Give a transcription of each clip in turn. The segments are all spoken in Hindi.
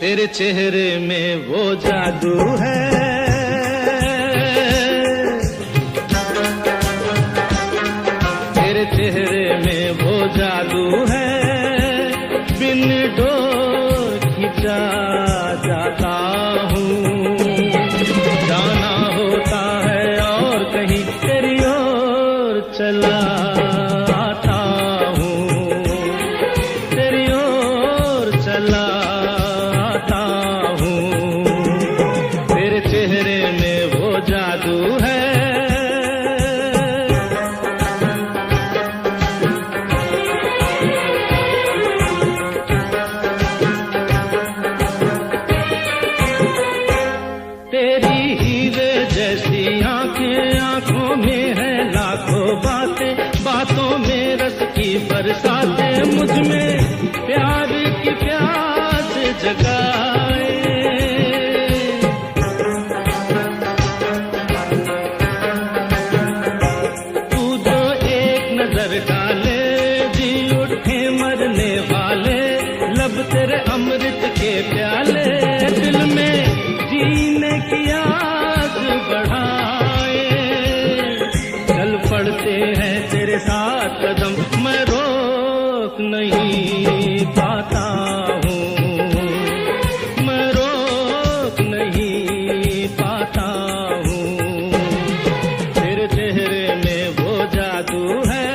तेरे चेहरे में वो जादू है, तेरे चेहरे में वो जादू है, बिन डोर खिंचा जाता हूँ। जाना होता है और कहीं तेरी ओर चला आता हूँ, तेरी ओर चला आता हूँ। तेरे चेहरे में वो जादू है। तेरी हीरे जैसी आंखें, आंखों में है लाखों बातें, बातों में रस की बरसातें, मुझ में प्यार की प्यास जगाए। तू जो एक नजर डाले जी उठे मरने वाले, लब तेरे अमृत के प्याले, दिल में जीने की आस बढ़ाए। चल पड़ते हैं तेरे साथ कदम, मैं रोक नहीं पाता हूँ, मैं रोक नहीं पाता हूँ। तेरे चेहरे में वो जादू है।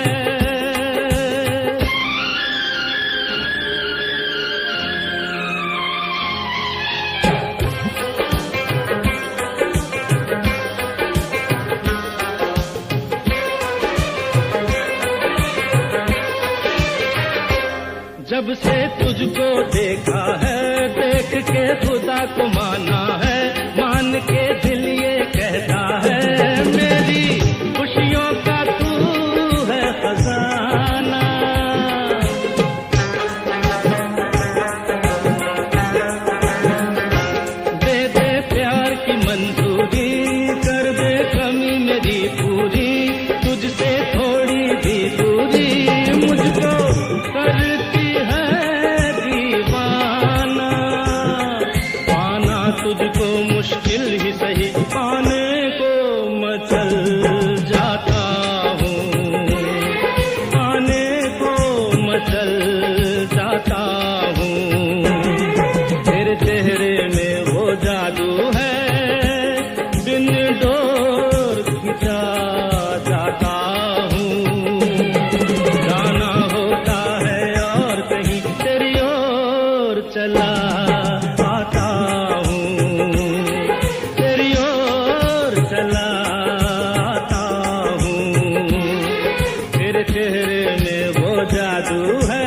जब से तुझको देखा है, देख के खुदा को माना है, मान के दिल ये कहता है, मेरी खुशियों का तू है खजाना। दे दे प्यार की मंजूरी, कर दे कमी मेरी पूरी, तुझसे थोड़ी भी दूरी मुझको करती तुझको मुश्किल ही सही, पाने को मैं चल जाता हूँ, पाने को मैं चल जाता हूँ। तेरे चेहरे में वो जादू है, बिन डोर खिंचा जाता हूँ। जाना होता है और कहीं तेरी ओर चला आता हूँ, तेरी ओर चला आता हूँ। तेरे चेहरे में वो जादू है।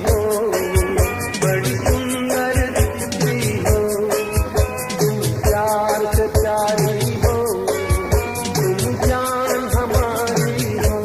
हो, बड़ी सुंदर दिखती हो, तुम प्यार से प्यारी हो, तुम जान हमारी हो।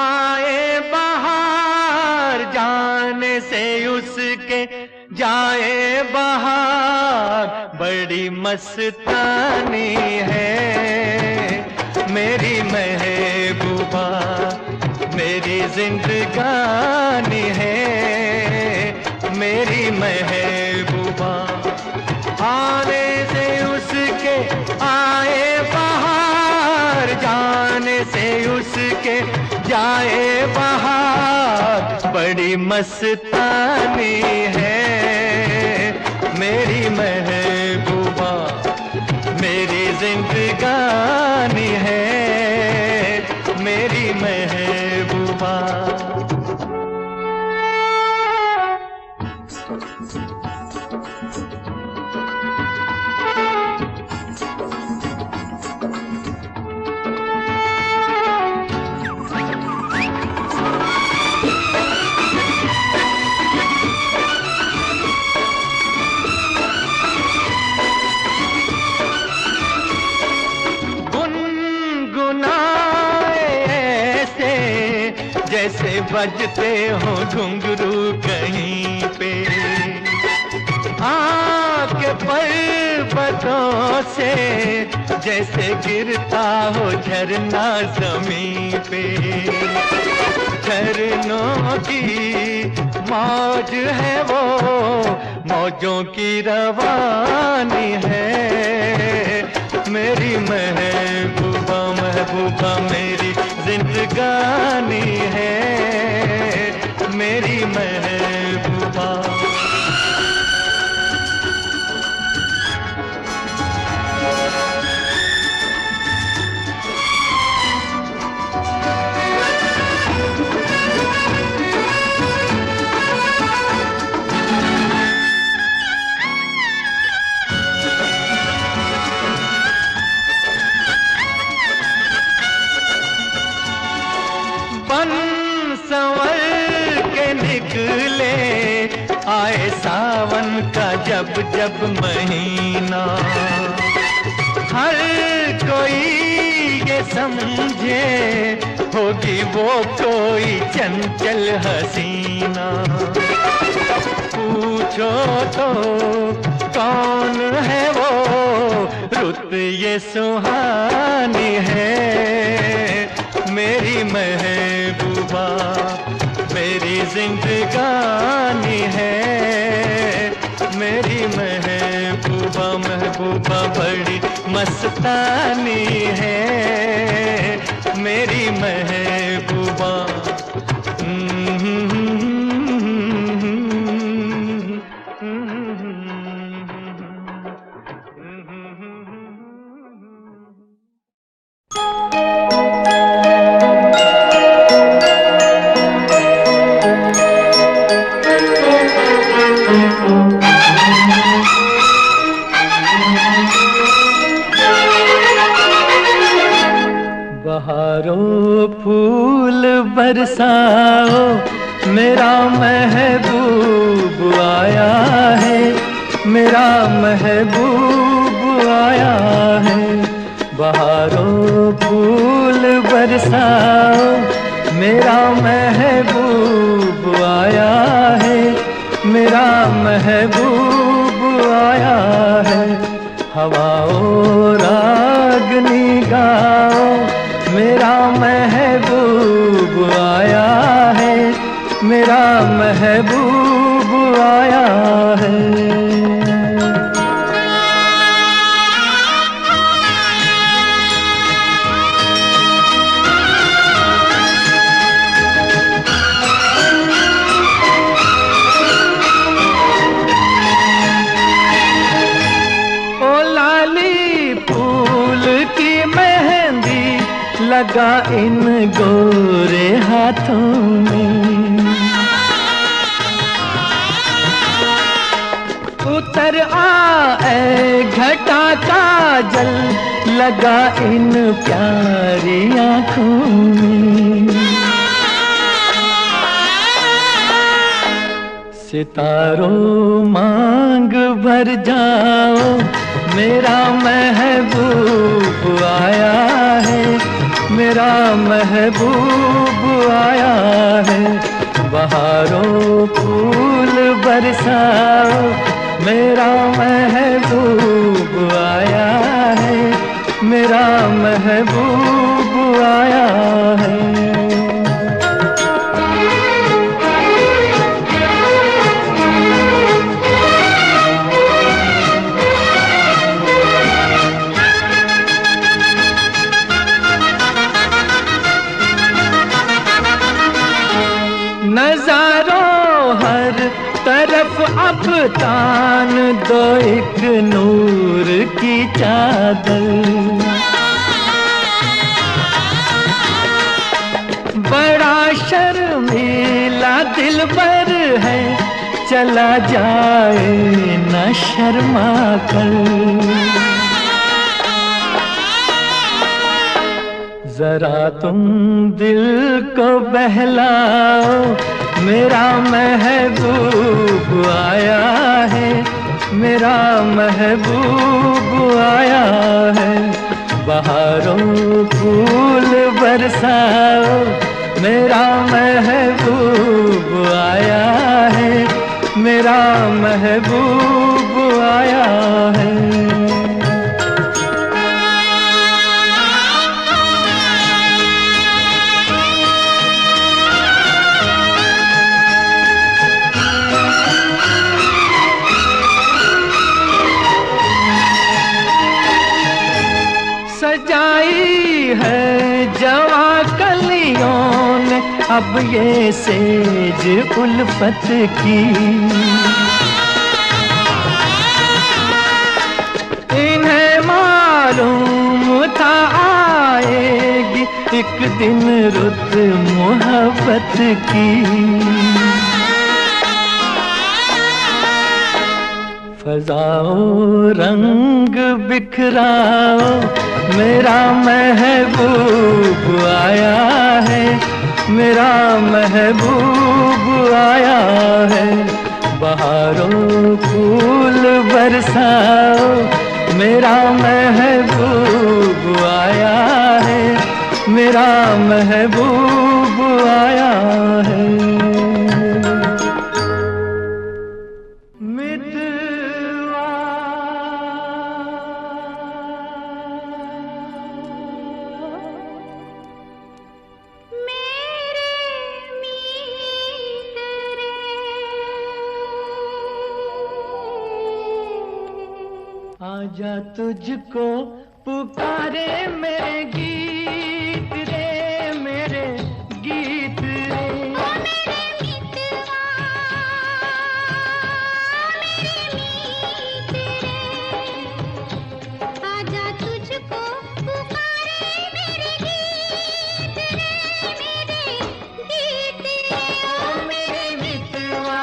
आए बहार जाने से उसके जाए बहार, बड़ी मस्तानी है मेरी महबूबा, मेरी जिंदगानी है मेरी महबूबा। आने से उसके आए बहार, जाने से उसके जाए बहार, बड़ी मस्तानी है मेरी महबूबा, मेरी जिंदगानी है मेरी महबूबा। जैसे बजते हो घुंघरू कहीं पे, आके पर्वतों से जैसे गिरता हो झरना जमीन पे। झरनों की मौज है वो, मौजों की रवानी है मेरी महबूबा, महबूबा मेरी जिंदगानी है मेरी महबूबा। आए सावन का जब जब महीना, हर कोई ये समझे होगी वो कोई चंचल हसीना। पूछो तो कौन है वो, रुत ये सुहानी है मेरी महबूबा, मेरी जिंदगानी है मेरी महबूबा, महबूबा बड़ी मस्तानी है मेरी महबूबा। बहारों फूल बरसाओ, मेरा महबूब आया है, मेरा महबूब आया है। बहारों फूल बरसाओ, मेरा महबूब आया है, मेरा महबूब आया है। हवाओं रागनी गाओ, मेरा महबूब आया है, मेरा महबूब आया है। ओ लाली फूल की मेहंदी लगा इन गोरे हाथों में, उतर आए घटा का जल लगा इन प्यारी आँखों में। सितारों मांग भर जाओ, मेरा महबूब आया है, मेरा महबूब आया है। बहारों फूल बरसाओ, मेरा महबूब आया है, मेरा महबूब आया है। नजारों हर तरफ अब तान दो एक नूर की चादर। बड़ा शर्मीला दिलबर है, चला जाए न शर्मा कर। जरा तुम दिल को बहलाओ, मेरा महबूब आया है, मेरा महबूब आया है। बहारों फूल बरसाओ, मेरा महबूब आया है, मेरा महबूब आया है। सजाई है जवा कलियों ने अब ये सेज उल्फत की। इन्हें मालूम था आएगी एक दिन रुत मोहब्बत की। फजाओ रंग बिखराओ, मेरा महबूब आया है, मेरा महबूब आया है। बहारों फूल बरसाओ, मेरा महबूब आया है, मेरा महबूब आया है। आजा तुझको पुकारे मेरे गीत रे, मेरे गीत रे। ओ मेरे मितवा, मेरे मीत रे। आजा तुझको पुकारे मेरे गीत रे, मेरे गीत रे। ओ मेरे मितवा।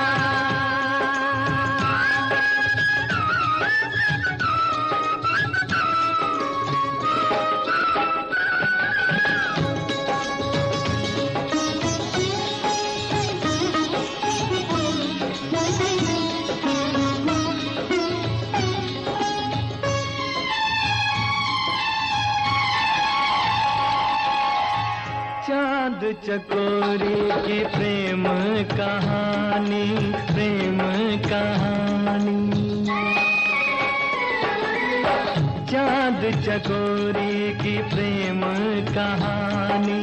चांद चकोरी की प्रेम कहानी, प्रेम कहानी। चांद चकोरी की प्रेम कहानी।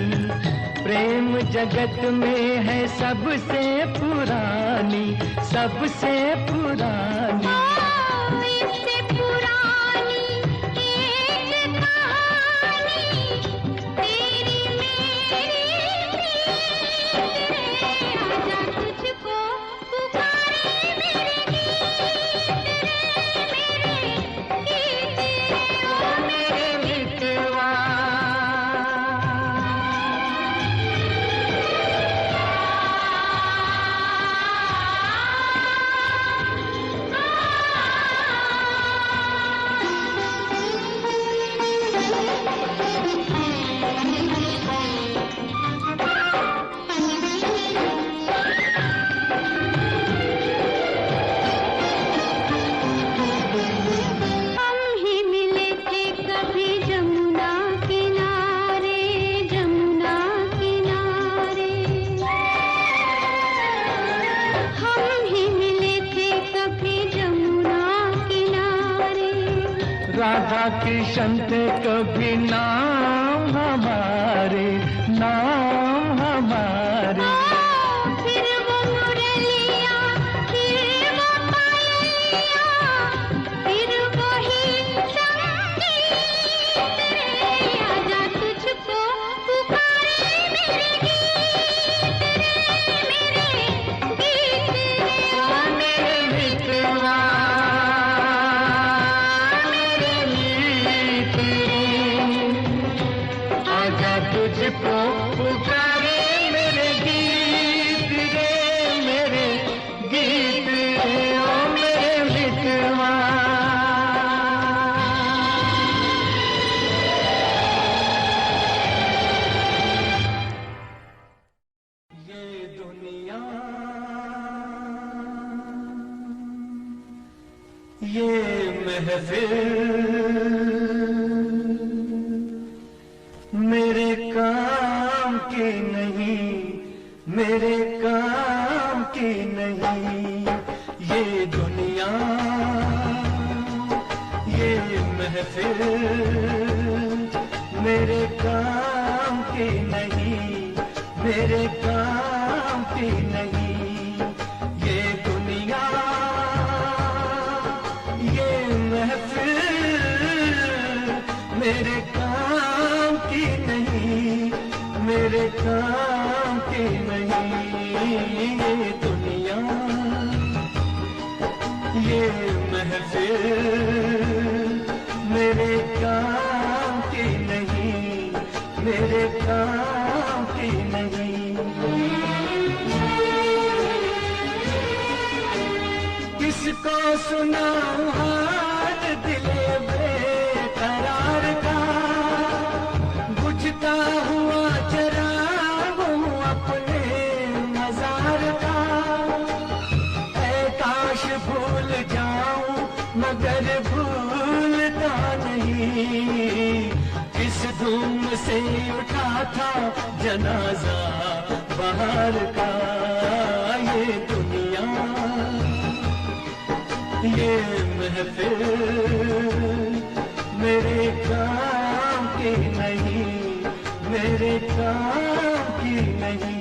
प्रेम जगत में है सबसे पुरानी, सबसे पुरानी। इससे पुरानी एक कहानी तेरी मेरी। आजा तुझको पुकारे मेरे गीत रे, मेरे गीत रे। ओ मेरे मितवा। राधा किशन थे कभी नाम हमारे, नाम हमारे। फिर वो मुरलिया, फिर वो पायलिया, फिर वही संगीत रे। आजा तुझको पुकारे मेरे गीत रे, मेरे गीत रे। ओ मेरे मित्रवा, मेरे मीत रे, आजा तुझको पुकारे मेरे गीत रे, मेरे गीत रे, ओ मेरे मित्रवा। ये दुनिया, ये महफिल मेरे काम की नहीं, मेरे काम की नहीं। ये दुनिया, ये महफिल मेरे काम की नहीं, मेरे काम की नहीं। ये दुनिया, ये महफिल मेरे काम की नहीं, मेरे काम की नहीं। ये दुनिया, ये महफिल मेरे काम की नहीं, मेरे काम की नहीं। किसको सुनाऊं हाल दिले बेकरार का, बुझता हुआ चराग हूँ अपने मजार का। ऐ काश भूल जाऊं मगर भूलता नहीं, किस धूम से उठा था जनाजा बाहर का। ये दुनिया, ये महफिल मेरे काम की नहीं, मेरे काम की नहीं।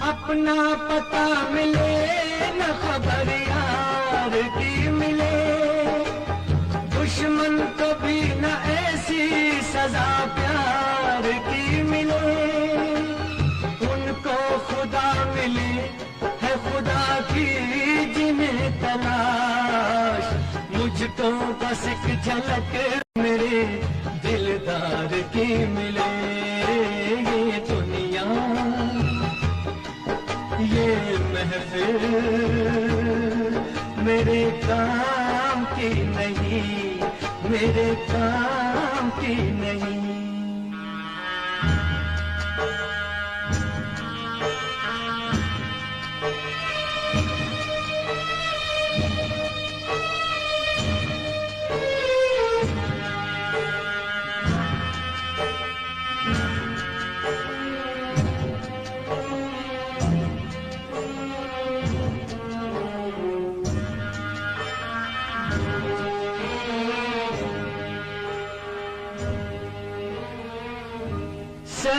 अपना पता मिले न खबर यार की मिले, दुश्मन को भी न ऐसी सजा प्यार की मिले। उनको खुदा मिले है खुदा की जिन्हें तलाश, मुझको बस एक झलक मेरे दिलदार की मिले। ये दुनिया, ये महफिल मेरे काम की नहीं, मेरे काम की नहीं।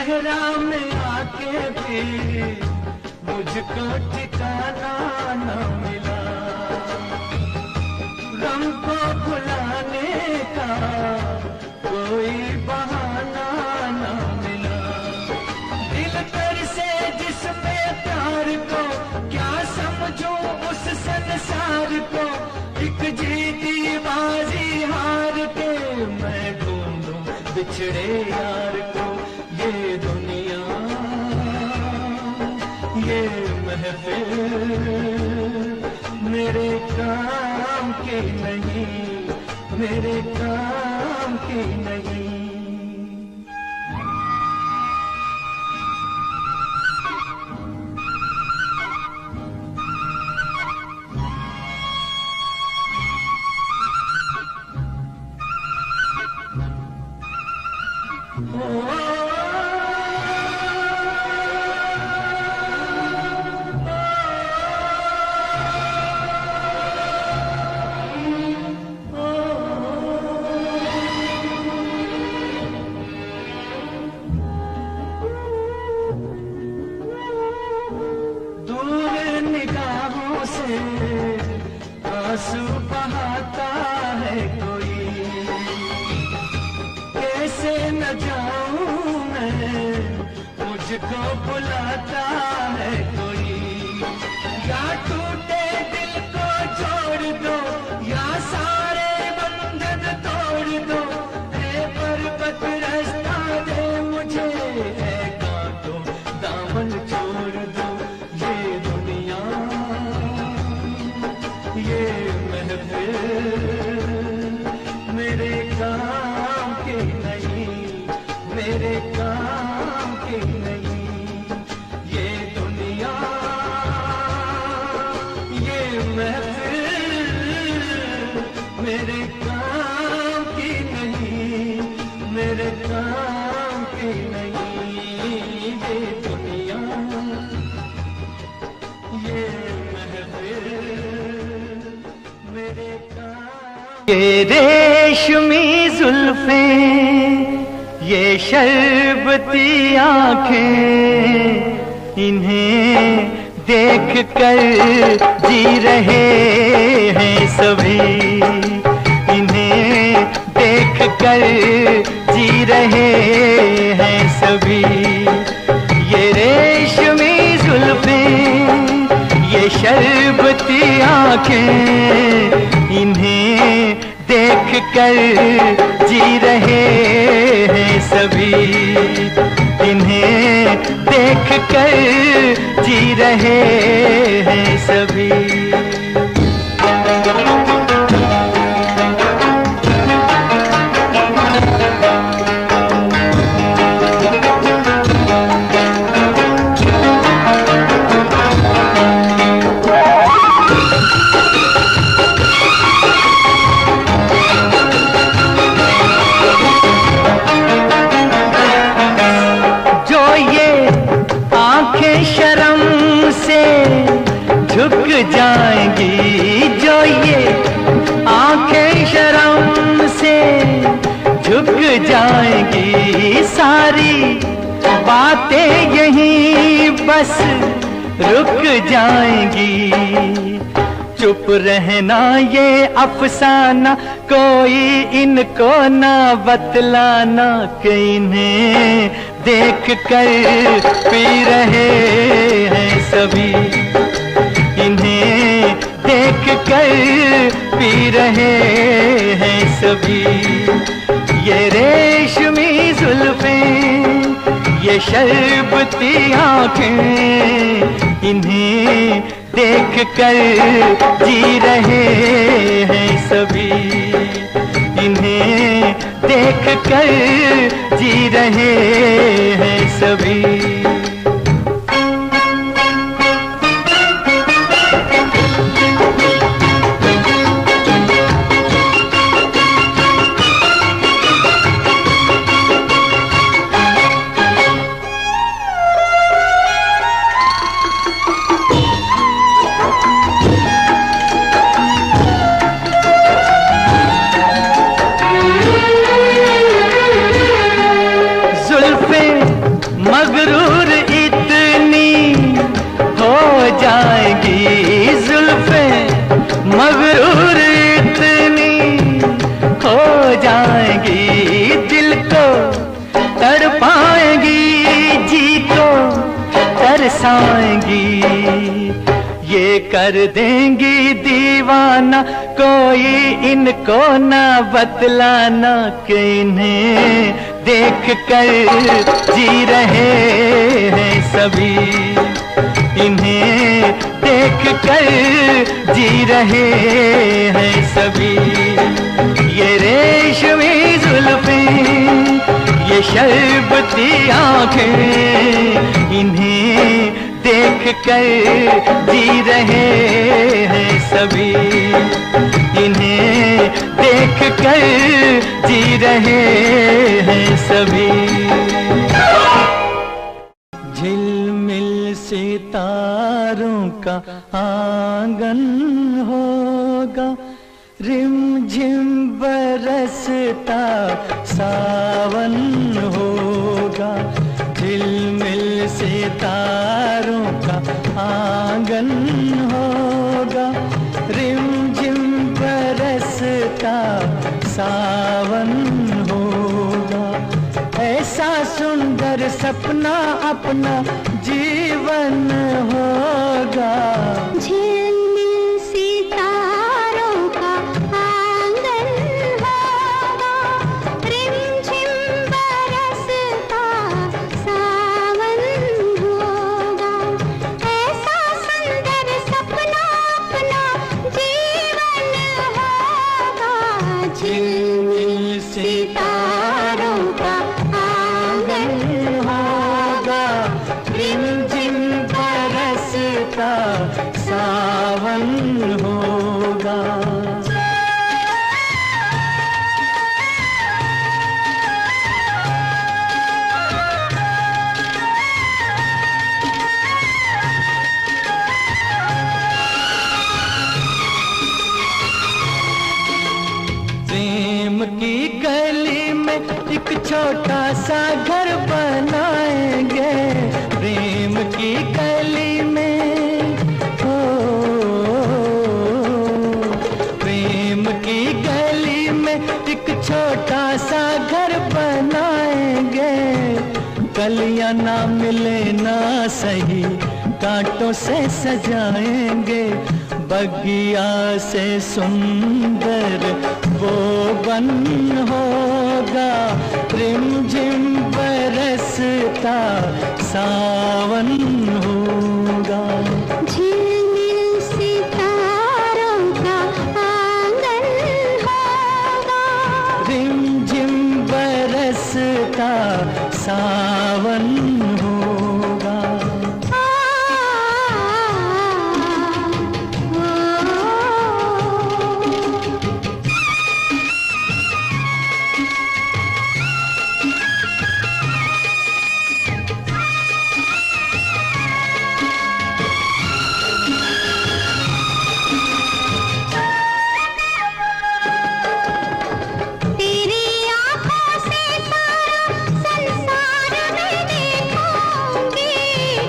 सहरा में आके भी मुझको ठिकाना न मिला, गम को भुलाने का कोई बहाना न मिला। दिल कर से जिसमें प्यार को क्या समझूं उस संसार को, एक जीती बाजी हार के मैं ढूंढूं बिछड़े यार को। ये दुनिया ये महफिल मेरे काम की नहीं, मेरे काम की नहीं। आंसू बहाता है कोई, कैसे न जाऊं मैं, मुझको बुलाता है कोई। या टूटे दिल को जोड़ दो या सारे बंधन तोड़ दो, है पर्वत रास्ता दे मुझे, है कांटों दामन छोड़ दो। ये दुनिया ये महफिल मेरे काम की नहीं, मेरे काम की नहीं। ये दुनिया ये महफिल मेरे काम की नहीं, मेरे काम की नहीं। ये दुनिया ये महफिल ये रेशमी जुल्फें ये शरबती आंखें, इन्हें देख कर जी रहे हैं सभी, इन्हें देख कर जी रहे हैं सभी। ये रेशमी जुल्फें ये शरबती आंखें, इन्हें देख कर जी रहे हैं सभी, इन्हें देख कर जी रहे हैं सभी। झुक जाएंगी जो ये आंखें शर्म से झुक जाएंगी, सारी बातें यहीं बस रुक जाएंगी। चुप रहना ये अफसाना कोई इनको ना बतलाना, कि इन्हें देख कर पी रहे हैं सभी, इन्हें देख कर पी रहे हैं सभी। ये रेशमी जुल्फें ये शरबती आंखें, इन्हें देख कर जी रहे हैं सभी, इन्हें देख कर जी रहे हैं सभी। बरसाएंगी, ये कर देंगी दीवाना, कोई इनको ना बतलाना कि इन्हें देख कर जी रहे हैं सभी, इन्हें देख कर जी रहे हैं सभी। ये रेशमी जुल्फें, ये शरबती आंखें, इन्हें देख कर जी रहे हैं सभी, इन्हें देख कर जी रहे हैं सभी। झिलमिल सितारों का आंगन होगा, रिमझिम बरसता सावन होगा, झिलमिल सितारों का आंगन होगा, रिमझिम बरसता सावन होगा। ऐसा सुंदर सपना अपना जीवन होगा। झिलमिल सितारों का आंगन होगा, रिमझिम बरसता सावन होगा। ऐसा सुंदर सपना अपना जीवन होगा। झिलमिल सितारों का आंगन होगा, रिमझिम बरसता सावन होगा। प्रेम की गली में एक छोटा सा घर बनाएंगे, प्रेम की गली में, हो प्रेम की गली में एक छोटा सा घर बनाएंगे। कलियां ना मिले ना सही, कांटों से सजाएंगे, बगिया से सुंदर वो बन होगा, रिमझिम बरसता सावन होगा। झिलमिल सितारों का आंगन होगा, रिमझिम बरसता सावन होगा। तेरी आँखों से सारा संसार मैं देखूंगी,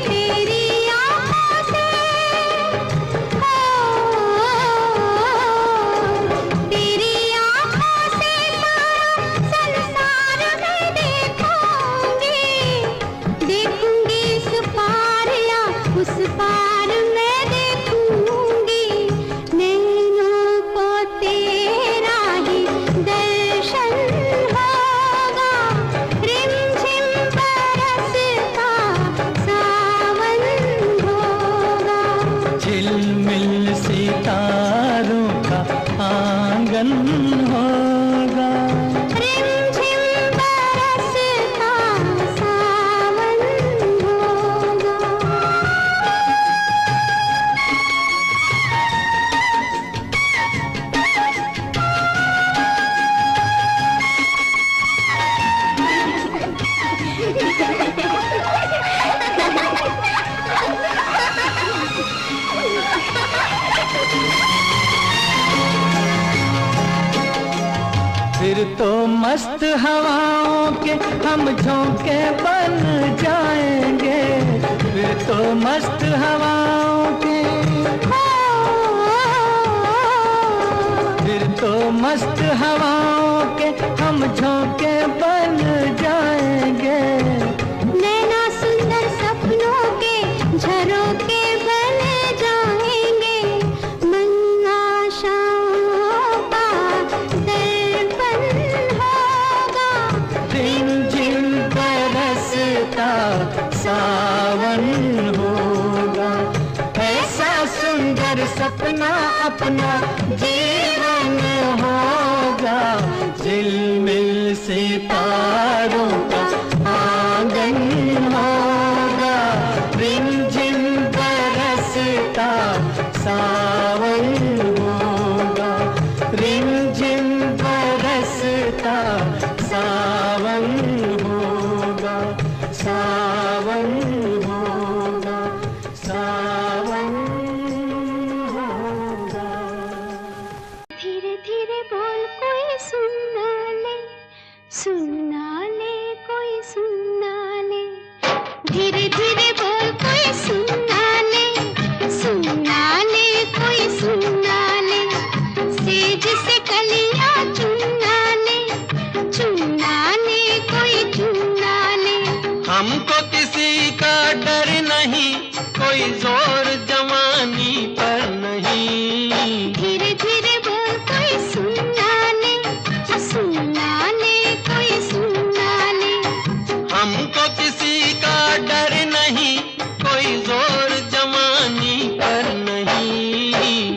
तेरी आँखों से, हो तेरी आँखों से सारा संसार मैं देखूंगी, देखूंगी इस पार या उस पार मैं देखूंगी, नैनों को तेरा ही दर्शन होगा, रिमझिम बरसता सावन होगा। झिलमिल सितारों का आंगन होगा, रिमझिम बरसता सावन होगा। फिर तो मस्त हवाओं के हम झोंके बन जाएंगे, फिर तो मस्त हवाओं के, फिर तो मस्त हवाओं के हम झोंके बन जाएंगे। नैना सुंदर सपनों के अपना अपना जीवन होगा, झिलमिल सितारों का आंगन होगा, रिमझिम बरसता सावन होगा, रिमझिम बरसता सावन होगा, सावन होगा, सावन होगा। धीरे धीरे बोल कोई सुनना ले, सुनना ले कोई सुनना ले, धीरे धीरे बोल कोई सुनना ले, सुनना ले कोई सुनना ले, सेज से कलियां चुनना ले, चुनना ले कोई चुनना ले। हमको किसी का डर नहीं, कोई जोर जवानी पर नहीं, धीरे धीरे बोल कोई सुनना ले, सुनना ले कोई सुनना ले। हमको किसी का डर नहीं, कोई जोर जवानी पर नहीं,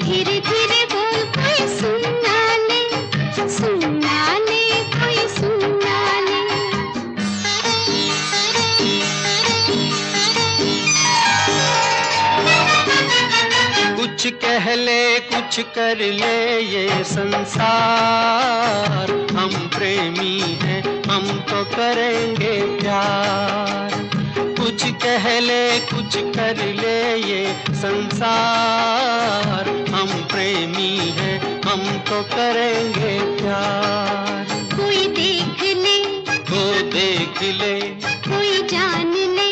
धीरे धीरे बोल कोई सुनना ले, सुनना ले कोई सुनना ले। कुछ कह ले कुछ कर ले ये संसार, हम प्रेमी हैं हम तो करेंगे प्यार। कुछ कह ले कुछ कर ले ये संसार, हम प्रेमी हैं हम तो करेंगे प्यार। कोई देख ले, वो देख ले, कोई जान ले,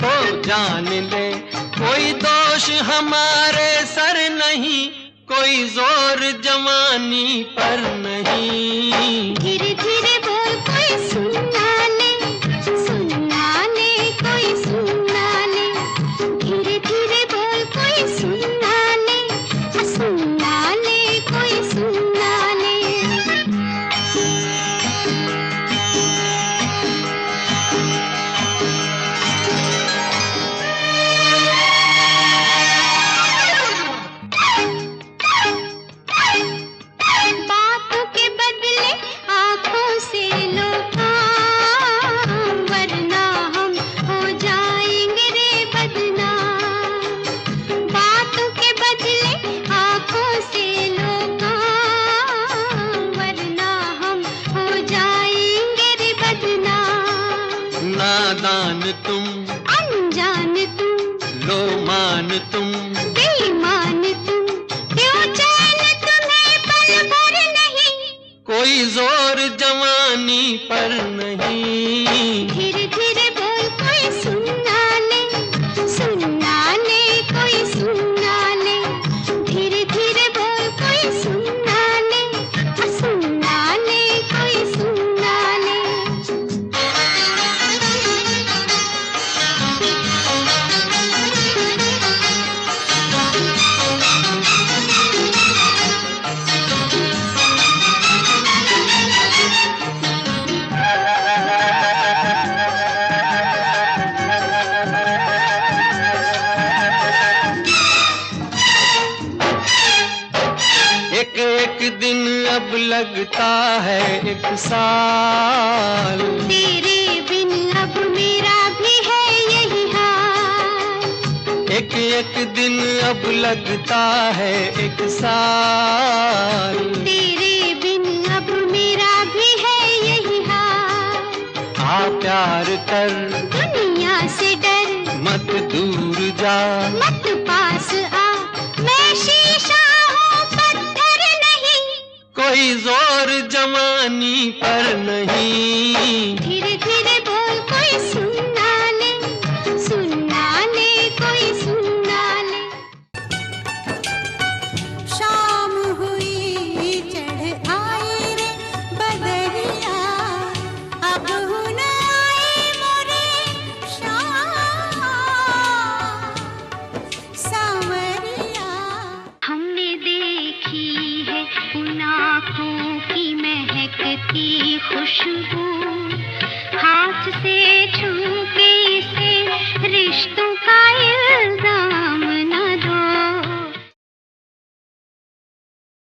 वो जान ले, कोई दोष हमारे सर नहीं, कोई जोर जवानी पर नहीं, धीरे धीरे बोल कोई सुनना ले, सुनना ले कोई सुनना ले, धीरे धीरे बोल कोई सुनना ले, सुनना ले कोई सुनना ले। बातों के बदले आँखों से लो काम, वरना हम हो जाएंगे रे बदनाम। बातों के बदले आँखों से लो काम, वरना हम हो जाएंगे रे बदनाम। नादान तुम, अनजान तुम, लो मान तुम, बेईमान तुम, क्यों चैन तुम्हें पल भर नहीं, कोई जोर जवानी पर नहीं, धीरे धीरे बोल कोई सुनना ले, सुनना ले कोई सुनना ले, धीरे धीरे बोल कोई सुनना ले, सुनना ले कोई सुनना ले। एक एक दिन अब लगता है एक साल, तेरे बिन अब मेरा भी है यही हाल, एक एक दिन अब लगता है एक साल, तेरे बिन अब मेरा भी है यही हाल। आ प्यार कर दुनिया से डर, मत दूर जा, मत पास आ, मैं शीशा हूँ पत्थर नहीं, कोई जोर जवानी पर नहीं, धीरे धीरे बोल कोई सुनना ले, सुनना ले कोई सुनना ले। शाम हुई चढ़ आई रे बदरिया, अब हुन आई मोरे शाम सावरिया। हमने देखी है उन आँखों की महकती खुशबू, हाथ से